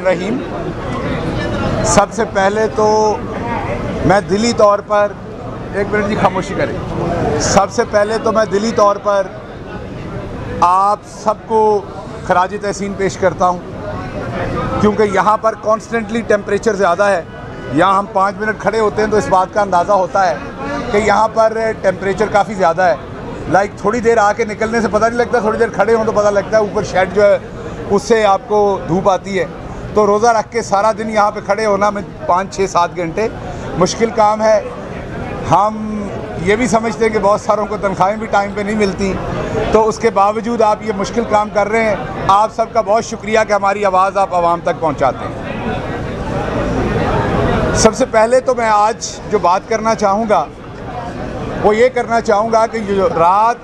रहीम। सबसे पहले तो मैं दिली तौर पर, एक मिनट की खामोशी करें। सबसे पहले तो मैं दिली तौर पर आप सबको खराज तहसीन पेश करता हूँ, क्योंकि यहाँ पर कॉन्स्टेंटली टेम्परेचर ज़्यादा है। यहाँ हम 5 मिनट खड़े होते हैं तो इस बात का अंदाज़ा होता है कि यहाँ पर टेम्परेचर काफ़ी ज़्यादा है। थोड़ी देर आके निकलने से पता नहीं लगता, थोड़ी देर खड़े हों तो पता लगता है। ऊपर शेड जो है उससे आपको धूप आती है, तो रोज़ा रख के सारा दिन यहाँ पे खड़े होना में 5, 6, 7 घंटे मुश्किल काम है। हम ये भी समझते हैं कि बहुत सारों को तनख्वाहें भी टाइम पे नहीं मिलती, तो उसके बावजूद आप ये मुश्किल काम कर रहे हैं। आप सबका बहुत शुक्रिया कि हमारी आवाज़ आप आवाम तक पहुँचाते हैं। सबसे पहले तो मैं आज जो बात करना चाहूँगा वो ये करना चाहूँगा कि जो रात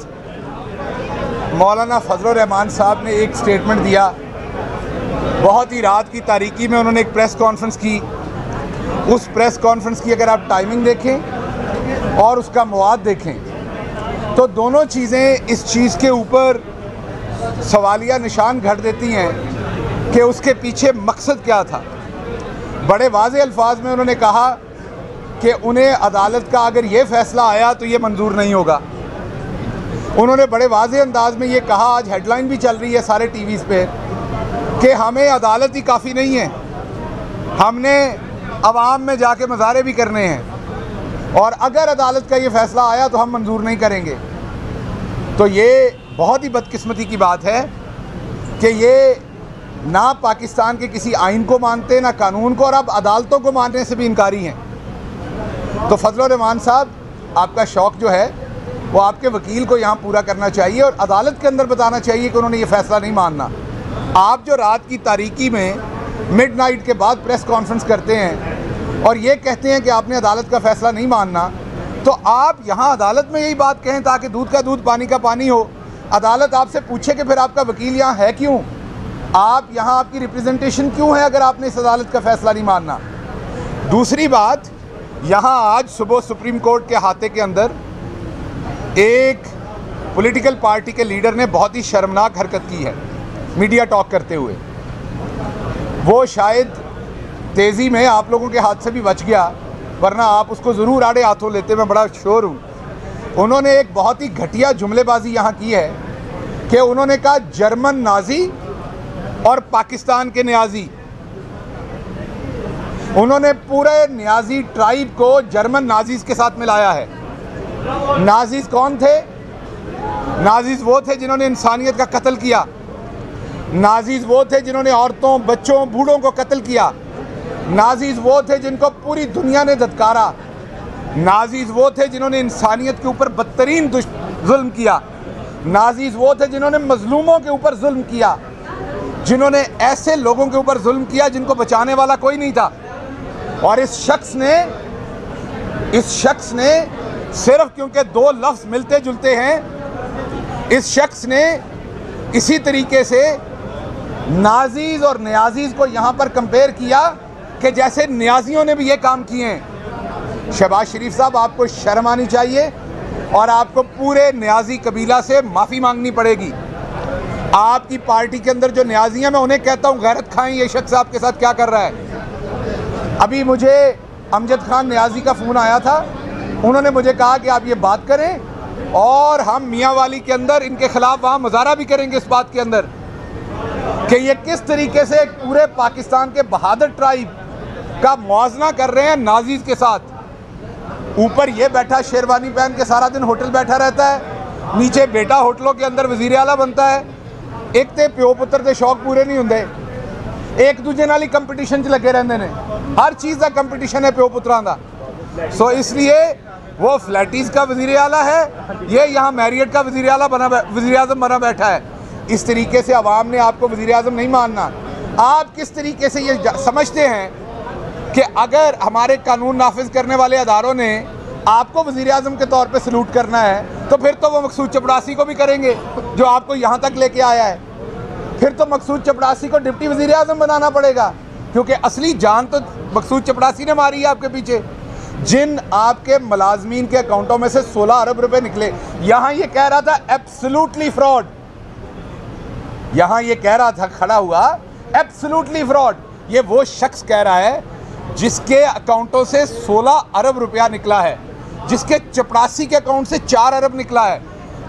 मौलाना फजलुर रहमान साहब ने एक स्टेटमेंट दिया, बहुत ही रात की तारीकी में उन्होंने एक प्रेस कॉन्फ्रेंस की। उस प्रेस कॉन्फ्रेंस की अगर आप टाइमिंग देखें और उसका मवाद देखें तो दोनों चीज़ें इस चीज़ के ऊपर सवालिया निशान घड़ देती हैं कि उसके पीछे मकसद क्या था। बड़े वाज़े अल्फाज में उन्होंने कहा कि उन्हें अदालत का अगर ये फ़ैसला आया तो ये मंजूर नहीं होगा। उन्होंने बड़े वाज़े अंदाज में ये कहा, आज हेडलाइन भी चल रही है सारे टीवीज़ पे, कि हमें अदालत ही काफ़ी नहीं है, हमने अवाम में जाके मुज़ाहरे भी करने हैं, और अगर अदालत का ये फ़ैसला आया तो हम मंजूर नहीं करेंगे। तो ये बहुत ही बदकिस्मती की बात है कि ये ना पाकिस्तान के किसी आइन को मानते, ना कानून को, और अब अदालतों को मानने से भी इनकारी हैं। तो फजलुर रहमान साहब, आपका शौक़ जो है वो आपके वकील को यहाँ पूरा करना चाहिए और अदालत के अंदर बताना चाहिए कि उन्होंने ये फ़ैसला नहीं मानना। आप जो रात की तारीकी में मिडनाइट के बाद प्रेस कॉन्फ्रेंस करते हैं और ये कहते हैं कि आपने अदालत का फ़ैसला नहीं मानना, तो आप यहाँ अदालत में यही बात कहें ताकि दूध का दूध पानी का पानी हो। अदालत आपसे पूछे कि फिर आपका वकील यहाँ है क्यों, आप यहाँ आपकी रिप्रेजेंटेशन क्यों है अगर आपने इस अदालत का फ़ैसला नहीं मानना। दूसरी बात, यहाँ आज सुबह सुप्रीम कोर्ट के अहाते के अंदर एक पॉलिटिकल पार्टी के लीडर ने बहुत ही शर्मनाक हरकत की है मीडिया टॉक करते हुए। वो शायद तेज़ी में आप लोगों के हाथ से भी बच गया, वरना आप उसको ज़रूर आड़े हाथों लेते, मैं बड़ा श्योर हूँ। उन्होंने एक बहुत ही घटिया जुमलेबाजी यहाँ की है कि उन्होंने कहा जर्मन नाजी और पाकिस्तान के न्याजी। उन्होंने पूरे न्याजी ट्राइब को जर्मन नाजीज के साथ मिलाया है। नाजीज कौन थे? नाजीज वो थे जिन्होंने इंसानियत का कत्ल किया। नाजीज वो थे जिन्होंने औरतों, बच्चों, बूढ़ों को कत्ल किया। नाजीज वो थे जिनको पूरी दुनिया ने धत्कारा। नाजीज वो थे जिन्होंने इंसानियत के ऊपर बदतरीन जुल्म किया। नाजीज वो थे जिन्होंने मजलूमों के ऊपर जुल्म किया, जिन्होंने ऐसे लोगों के ऊपर जुल्म किया जिनको बचाने वाला कोई नहीं था। और इस शख्स ने सिर्फ क्योंकि 2 लफ्ज़ मिलते जुलते हैं, इस शख्स ने इसी तरीके से नाजीज और न्याजीज को यहाँ पर कंपेयर किया कि जैसे न्याजियों ने भी ये काम किए हैं। शहबाज शरीफ साहब, आपको शर्म आनी चाहिए और आपको पूरे न्याजी कबीला से माफ़ी मांगनी पड़ेगी। आपकी पार्टी के अंदर जो न्याजी हैं, मैं उन्हें कहता हूँ गैरत खाएं, ये शख्स आपके साथ क्या कर रहा है। अभी मुझे अमजद खान न्याजी का फ़ोन आया था, उन्होंने मुझे कहा कि आप ये बात करें और हम मियाँ वाली के अंदर इनके ख़िलाफ़ वहाँ मुज़ाहरा भी करेंगे इस बात के अंदर कि ये किस तरीके से पूरे पाकिस्तान के बहादुर ट्राइब का मुआवजा कर रहे हैं नाजीज के साथ। ऊपर ये बैठा शेरवानी पहन के सारा दिन होटल बैठा रहता है, नीचे बेटा होटलों के अंदर वज़ीर आला बनता है। एक तो प्यो पुत्र के शौक पूरे नहीं होंगे, एक दूजे नाल ही कंपटीशन च लगे रहंदे ने। हर चीज़ का कंपटीशन है प्यो पुत्रां दा। सो इसलिए वो फ्लैटीज़ का वज़ीर आला है, ये यहाँ मैरियट का वज़ीर आज़म बना बैठा है। इस तरीके से अवाम ने आपको वज़ीर आज़म नहीं मानना। आप किस तरीके से ये समझते हैं कि अगर हमारे कानून नाफिज करने वाले अदारों ने आपको वज़ीर आज़म के तौर पे सलूट करना है, तो फिर तो वो मकसूद चपड़ासी को भी करेंगे जो आपको यहाँ तक लेके आया है। फिर तो मकसूद चपड़ासी को डिप्टी वज़ीर आज़म बनाना पड़ेगा, क्योंकि असली जान तो मकसूद चपड़ासी ने मारी है आपके पीछे। जिन आपके मुलाजमीन के अकाउंटों में से 16 अरब रुपए निकले, यहाँ ये कह रहा था एब्सोल्युटली फ्रॉड, यहाँ ये कह रहा था खड़ा हुआ एब्सोल्युटली फ्रॉड। ये वो शख्स कह रहा है जिसके अकाउंटों से 16 अरब रुपया निकला है, जिसके चपरासी के अकाउंट से 4 अरब निकला है।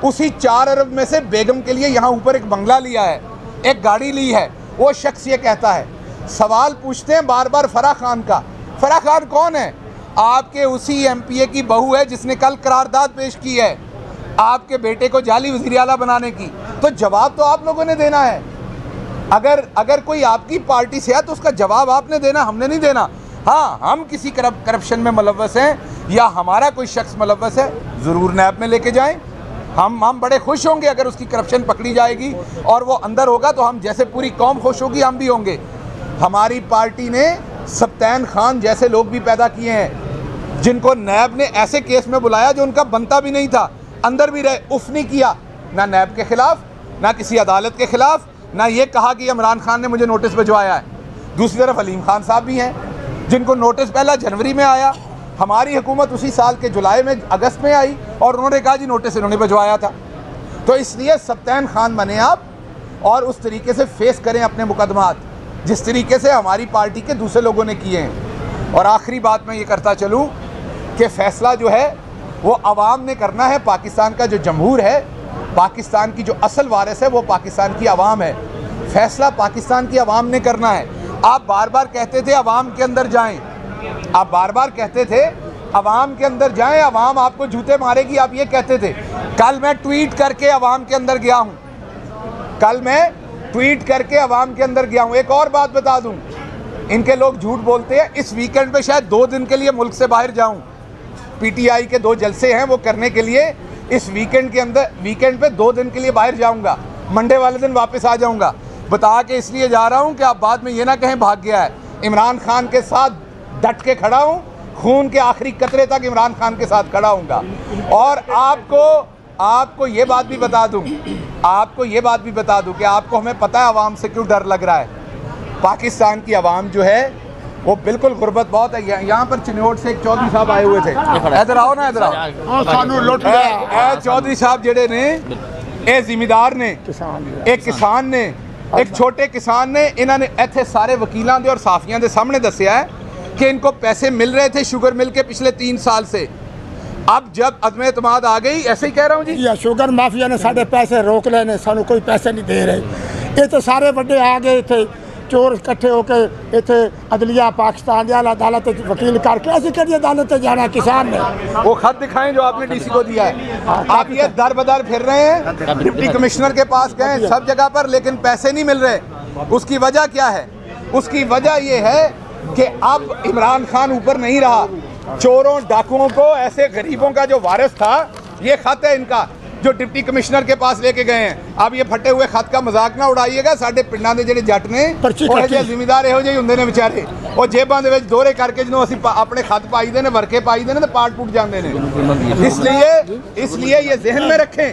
उसी 4 अरब में से बेगम के लिए यहाँ ऊपर एक बंगला लिया है, एक गाड़ी ली है। वो शख्स ये कहता है, सवाल पूछते हैं बार बार फराह खान का। फराह खान कौन है? आपके उसी एमपीए की बहू है जिसने कल करारदाद पेश की है आपके बेटे को जाली वज़ीर आला बनाने की। तो जवाब तो आप लोगों ने देना है। अगर कोई आपकी पार्टी से है तो उसका जवाब आपने देना, हमने नहीं देना। हाँ, हम किसी करप्शन में मुलव्वस हैं या हमारा कोई शख्स मुलव्वस है, ज़रूर नैब में लेके जाएं। हम बड़े खुश होंगे अगर उसकी करप्शन पकड़ी जाएगी और वो अंदर होगा, तो हम जैसे पूरी कौम खुश होगी हम भी होंगे। हमारी पार्टी ने सप्तान खान जैसे लोग भी पैदा किए हैं जिनको नैब ने ऐसे केस में बुलाया जो उनका बनता भी नहीं था, अंदर भी रहे, उफ नहीं किया, ना नैब के खिलाफ, ना किसी अदालत के खिलाफ, ना ये कहा कि इमरान खान ने मुझे नोटिस भिजवाया है। दूसरी तरफ अलीम खान साहब भी हैं जिनको नोटिस पहला जनवरी में आया, हमारी हुकूमत उसी साल के जुलाई में अगस्त में आई और उन्होंने कहा जी नोटिस इन्होंने भिजवाया था। तो इसलिए सप्तान खान बने आप और उस तरीके से फेस करें अपने मुकदमात जिस तरीके से हमारी पार्टी के दूसरे लोगों ने किए हैं। और आखिरी बात मैं ये करता चलूँ कि फ़ैसला जो है वो आवाम ने करना है। पाकिस्तान का जो जमहूर है, पाकिस्तान की जो असल वारिस है वो पाकिस्तान की आवाम है। फ़ैसला पाकिस्तान की आवाम ने करना है। आप बार बार कहते थे आवाम के अंदर जाएं, आप बार बार कहते थे आवाम के अंदर जाएं, आवाम आपको जूते मारेगी, आप ये कहते थे। कल मैं ट्वीट करके आवाम के अंदर गया हूँ, कल मैं ट्वीट करके आवाम के अंदर गया हूँ। एक और बात बता दूँ, इनके लोग झूठ बोलते हैं, इस वीकेंड पे शायद 2 दिन के लिए मुल्क से बाहर जाऊँ। पीटीआई के 2 जलसे हैं वो करने के लिए इस वीकेंड पे 2 दिन के लिए बाहर जाऊंगा। मंडे वाले दिन वापस आ जाऊंगा। बता के इसलिए जा रहा हूं कि आप बाद में ये ना कहें भाग गया है। इमरान खान के साथ डट के खड़ा हूं, खून के आखिरी कतरे तक इमरान खान के साथ खड़ा हूँगा। और आपको ये बात भी बता दूं, कि आपको हमें पता है आवाम से क्यों डर लग रहा है। पाकिस्तान की आवाम जो है वो बिल्कुल गुर्बत बहुत है। यहाँ पर चिन्नौट से एक चौधरी साहब आए हुए थे, इधर आओ ना, इधर आओ। चौधरी साहब जेडे ने, ए जिमीदार ने, एक किसान ने, एक छोटे किसान ने, इन्होंने इतने सारे वकीलों के और साफियों के सामने दसिया है कि इनको पैसे मिल रहे थे शुगर मिल के पिछले 3 साल से। अब जब अदम एतमाद आ गई, ऐसे ही कह रहा हूँ जी, या शुगर माफिया ने साढ़े पैसे रोक लेने, सानू कोई पैसे नहीं दे रहे। ये तो सारे बड़े आ गए थे चोर इकट्ठे होकर इतने अदलिया पाकिस्तान अदालत वकील करके ऐसी कड़ी अदालत जाना। किसान ने वो खत दिखाएं जो आपने डीसी को दिया है। आप ये दर बदर फिर रहे हैं, डिप्टी कमिश्नर के पास गए सब जगह पर, लेकिन पैसे नहीं मिल रहे। उसकी वजह क्या है? उसकी वजह ये है कि अब इमरान खान ऊपर नहीं रहा। चोरों डाकुओं को, ऐसे गरीबों का जो वारिस था, ये खत है इनका जो डिप्टी कमिश्नर के पास लेके गए हैं। अब ये फटे हुए खत का मजाक ना उड़ाइएगा। साढ़े पिंडां दे ਜਿਹੜੇ जट ने ਜ਼ਿਮੀਦਾਰ ਇਹੋ ਜਿਹੇ ਹੁੰਦੇ ਨੇ ਵਿਚਾਰੇ, ਉਹ ਜੇਬਾਂ ਦੇ ਵਿੱਚ ਦੋਹਰੇ ਕਰਕੇ ਜਦੋਂ ਅਸੀਂ ਆਪਣੇ खत ਪਾਈਦੇ ਨੇ, ਵਰਕੇ ਪਾਈਦੇ ਨੇ, तो पाट टूट जाते हैं। इसलिए ये जहन में रखें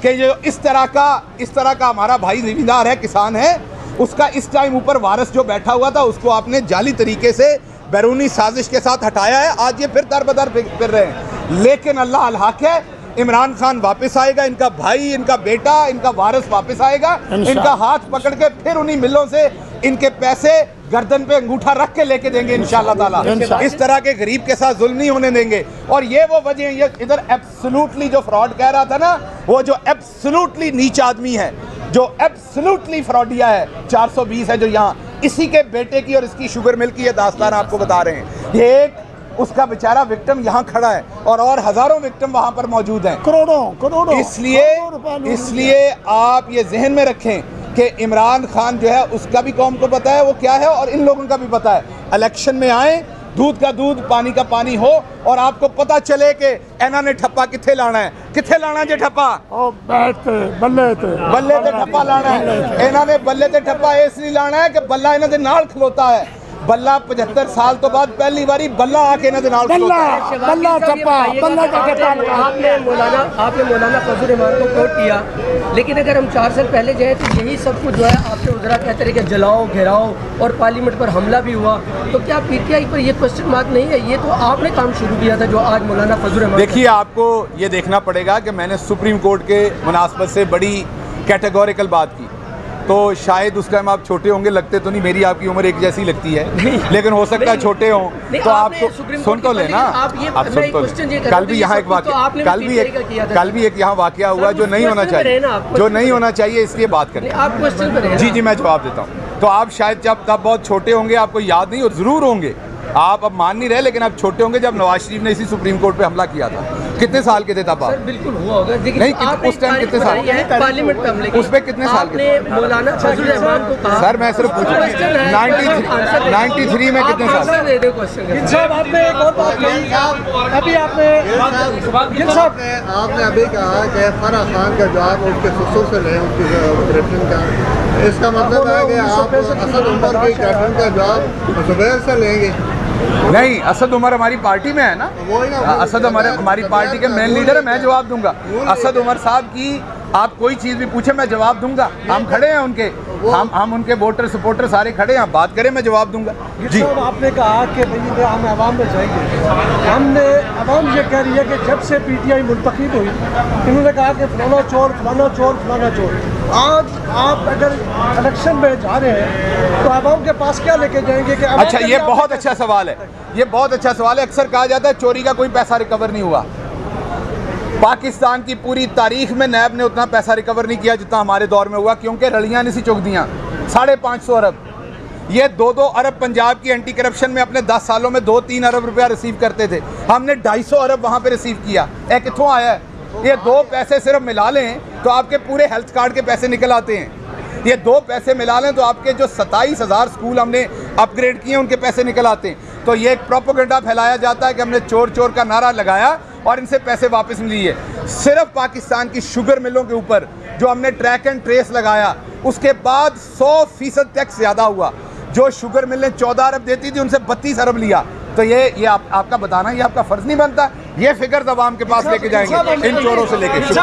कि जो इस तरह का हमारा भाई ज़िम्मेदार है, किसान है, उसका इस टाइम ऊपर वारिस जो बैठा हुआ था उसको आपने जाली तरीके से बैरूनी साजिश के साथ हटाया है। आज ये फिर दर बदर फिर रहे हैं, लेकिन अल्लाह अल हक है। इमरान खान वापस आएगा, इनका भाई, इनका बेटा, इनका वारिस वापस आएगा, इनका हाथ पकड़ के फिर उन्हीं मिलों से इनके पैसे गर्दन पे अंगूठा रख के लेके देंगे इंशाअल्लाह ताला। इस तरह के गरीब के साथ जुल्म नहीं होने देंगे। और ये वो वजह है, ये इधर एब्सोल्युटली जो फ्रॉड कह रहा था ना, वो जो एब्सोल्युटली नीच आदमी है, जो एब्सोल्युटली फ्रॉडिया है, 420 है जो यहाँ, इसी के बेटे की और इसकी शुगर मिल की ये दास्तान आपको बता रहे हैं। ये एक उसका बेचारा विक्टिम यहाँ खड़ा है और हजारों विक्टिम वहाँ पर मौजूद हैं, करोड़ों। इसलिए आप ये जहन में रखें कि इमरान खान जो है उसका भी कौम को पता है वो क्या है और इन लोगों का भी पता है। इलेक्शन में आए, दूध का दूध पानी का पानी हो और आपको पता चले कि इन्होंने ठप्पा किथे लाना है, किथे लाना जे ठप्पा, बल्ले ते ठप्पा लाना है। इन्होंने बल्ले ते ठप्पा इसलिए लाना है कि बल्ला इन्होंने नाल खलोता है। बल्ला 75 साल तो बाद पहली बारी बल्ला आके इन्होंने नाल खलोता है। आपने मौलाना फजल रहमान को कोट किया, लेकिन अगर हम 4 साल पहले जाए तो यही सब कुछ जो है आपके उधरा कहते रहे कि जलाओ, घेराओ और पार्लियामेंट पर हमला भी हुआ। तो क्या पीटीआई पर ये क्वेश्चन मार्क नहीं है? ये तो आपने काम शुरू किया था जो आज मौलाना फजल रहमान। देखिए, आपको ये देखना पड़ेगा कि मैंने सुप्रीम कोर्ट के मुनासबत से बड़ी कैटेगोरिकल बात की। तो शायद उस टाइम आप छोटे होंगे, लगते तो नहीं, मेरी आपकी उम्र एक जैसी लगती है, लेकिन हो सकता है छोटे हों तो आप तो सुन तो लेना, आप सुन तो लें। कल भी यहाँ एक वाक़या, कल भी एक यहाँ वाक़या हुआ जो नहीं होना चाहिए, इसलिए बात करें। जी जी, मैं जवाब देता हूँ। तो आप शायद जब तब बहुत छोटे होंगे, आपको याद नहीं, और ज़रूर होंगे, आप अब मान नहीं रहे, लेकिन आप छोटे होंगे जब नवाज शरीफ ने इसी सुप्रीम कोर्ट पे हमला किया था। कितने साल के थे तब आप? बिल्कुल हुआ होगा, नहीं, उस टाइम कितने साल? पार्लियामेंट पे हमले उस पे कितने साल के थे? मौलाना फजलुर रहमान को कहा। सर मैं सिर्फ पूछ रहा हूँ 93 में कितने साल? आपने एक और बात कही, अभी आपने अभी कहा कि फराह खान का जवाब उसके ससुर से लें, उसकी कैप्टन का, इसका मतलब है कि आप असद उमर की कैप्टन का जवाब जुबैर से लेंगे? नहीं, असद उमर हमारी पार्टी में है ना, असद हमारी पार्टी के मेन लीडर है, मैं जवाब दूंगा। असद उमर साहब की आप कोई चीज़ भी पूछे मैं जवाब दूंगा, हम खड़े हैं उनके, हम उनके वोटर सपोर्टर सारे खड़े हैं, बात करें मैं जवाब दूंगा। जी आपने कहा कि भाई हम आवाम में जाएंगे, हमने आवाम ये कह रही है कि जब से पीटीआई मुंतखब हुई, इन्होंने कहा कि फलाना चोर फलाना चोर फलाना चोर। आज आप अगर इलेक्शन में जा रहे हैं तो आवाम के पास क्या लेके जाएंगे कि अच्छा, ये बहुत अच्छा सवाल है, ये बहुत अच्छा सवाल है। अक्सर कहा जाता है चोरी का कोई पैसा रिकवर नहीं हुआ। पाकिस्तान की पूरी तारीख में नैब ने उतना पैसा रिकवर नहीं किया जितना हमारे दौर में हुआ, क्योंकि रलियां नहीं सी चुक दियाँ। 550 अरब, ये 2-2 अरब पंजाब की एंटी करप्शन में अपने 10 सालों में 2-3 अरब रुपया रिसीव करते थे, हमने 250 अरब वहाँ पे रिसीव किया। कितों आया है? ये 2 पैसे सिर्फ मिला लें तो आपके पूरे हेल्थ कार्ड के पैसे निकल आते हैं। ये 2 पैसे मिला लें तो आपके जो 27,000 स्कूल हमने अपग्रेड किए उनके पैसे निकल आते हैं। तो ये एक प्रोपेगेंडा फैलाया जाता है कि हमने चोर चोर का नारा लगाया और इनसे पैसे वापस लिए। सिर्फ पाकिस्तान की शुगर मिलों के ऊपर जो हमने ट्रैक एंड ट्रेस लगाया, उसके बाद 100% टैक्स ज़्यादा हुआ। जो शुगर मिलें 14 अरब देती थी, उनसे 32 अरब लिया। तो ये आपका बताना, ये आपका फ़र्ज़ नहीं बनता। ये फिगर अवाम के पास लेके जाएंगे इन चोरों से लेके। शुक्रिया।